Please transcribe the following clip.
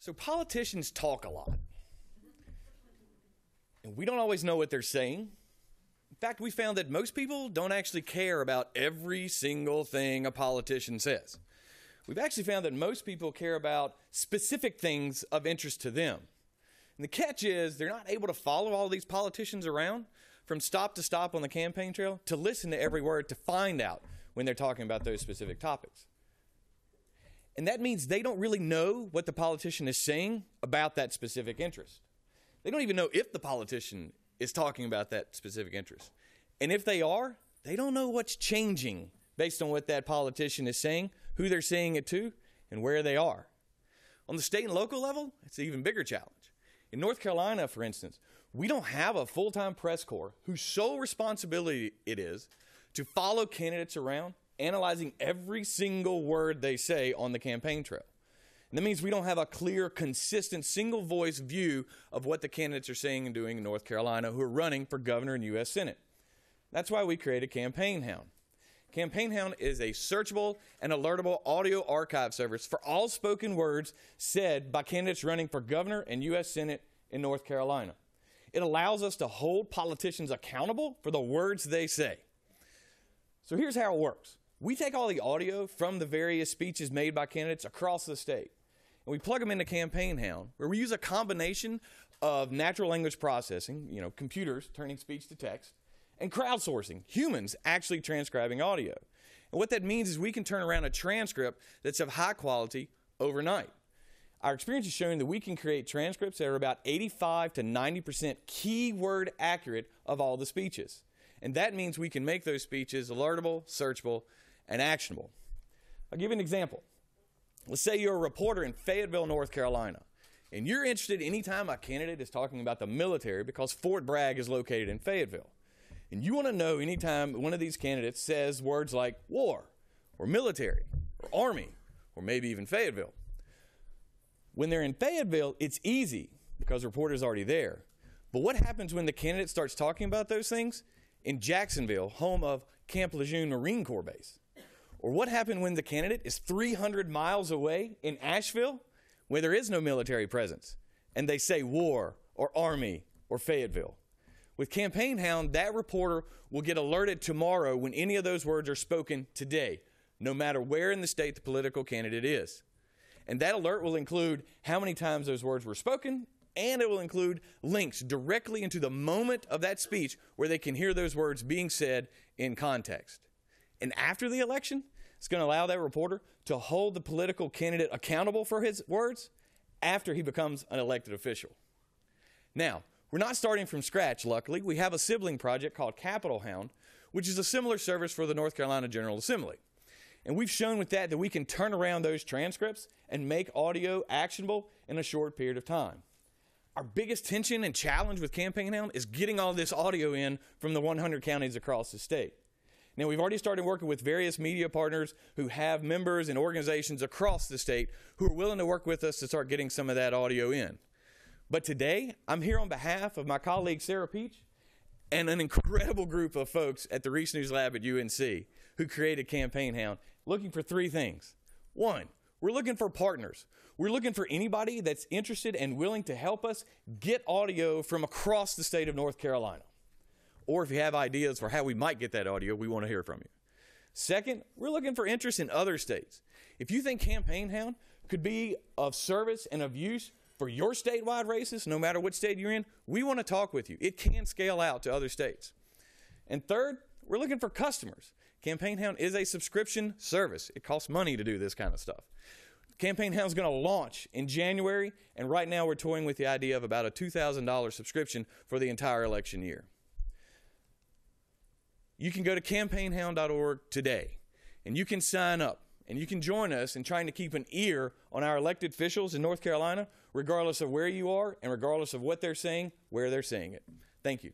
So politicians talk a lot, and we don't always know what they're saying. In fact, we found that most people don't actually care about every single thing a politician says. We've actually found that most people care about specific things of interest to them. And the catch is they're not able to follow all these politicians around from stop to stop on the campaign trail to listen to every word to find out when they're talking about those specific topics. And that means they don't really know what the politician is saying about that specific interest. They don't even know if the politician is talking about that specific interest. And if they are, they don't know what's changing based on what that politician is saying, who they're saying it to, and where they are. On the state and local level, it's an even bigger challenge. In North Carolina, for instance, we don't have a full-time press corps whose sole responsibility it is to follow candidates around, analyzing every single word they say on the campaign trail. And that means we don't have a clear, consistent, single-voice view of what the candidates are saying and doing in North Carolina who are running for governor and U.S. Senate. That's why we created Campaign Hound. Campaign Hound is a searchable and alertable audio archive service for all spoken words said by candidates running for governor and U.S. Senate in North Carolina. It allows us to hold politicians accountable for the words they say. So here's how it works. We take all the audio from the various speeches made by candidates across the state, and we plug them into Campaign Hound, where we use a combination of natural language processing, computers turning speech to text, and crowdsourcing, humans actually transcribing audio. And what that means is we can turn around a transcript that's of high quality overnight. Our experience has shown that we can create transcripts that are about 85 to 90% keyword accurate of all the speeches. And that means we can make those speeches alertable, searchable, and actionable. I'll give you an example. Let's say you're a reporter in Fayetteville, North Carolina, and you're interested anytime a candidate is talking about the military because Fort Bragg is located in Fayetteville. And you want to know anytime one of these candidates says words like war, or military, or army, or maybe even Fayetteville. When they're in Fayetteville, it's easy because the reporter's already there. But what happens when the candidate starts talking about those things in Jacksonville, home of Camp Lejeune Marine Corps Base? Or what happened when the candidate is 300 miles away in Asheville, where there is no military presence, and they say war, or army, or Fayetteville? With Campaign Hound, that reporter will get alerted tomorrow when any of those words are spoken today, no matter where in the state the political candidate is. And that alert will include how many times those words were spoken, and it will include links directly into the moment of that speech where they can hear those words being said in context. And after the election, it's going to allow that reporter to hold the political candidate accountable for his words after he becomes an elected official. Now, we're not starting from scratch, luckily. We have a sibling project called Capitol Hound, which is a similar service for the North Carolina General Assembly. And we've shown with that we can turn around those transcripts and make audio actionable in a short period of time. Our biggest tension and challenge with Campaign Hound is getting all this audio in from the 100 counties across the state. Now, we've already started working with various media partners who have members and organizations across the state who are willing to work with us to start getting some of that audio in. But today, I'm here on behalf of my colleague Sara and an incredible group of folks at the Reese News Lab at UNC who created Campaign Hound, looking for three things. One, we're looking for partners. We're looking for anybody that's interested and willing to help us get audio from across the state of North Carolina. Or if you have ideas for how we might get that audio, we want to hear from you. Second, we're looking for interest in other states. If you think Campaign Hound could be of service and of use for your statewide races, no matter what state you're in, we want to talk with you. It can scale out to other states. And third, we're looking for customers. Campaign Hound is a subscription service. It costs money to do this kind of stuff. Campaign Hound is going to launch in January, and right now we're toying with the idea of about a $2,000 subscription for the entire election year. You can go to campaignhound.org today, and you can sign up, and you can join us in trying to keep an ear on our elected officials in North Carolina, regardless of where you are and regardless of what they're saying, where they're saying it. Thank you.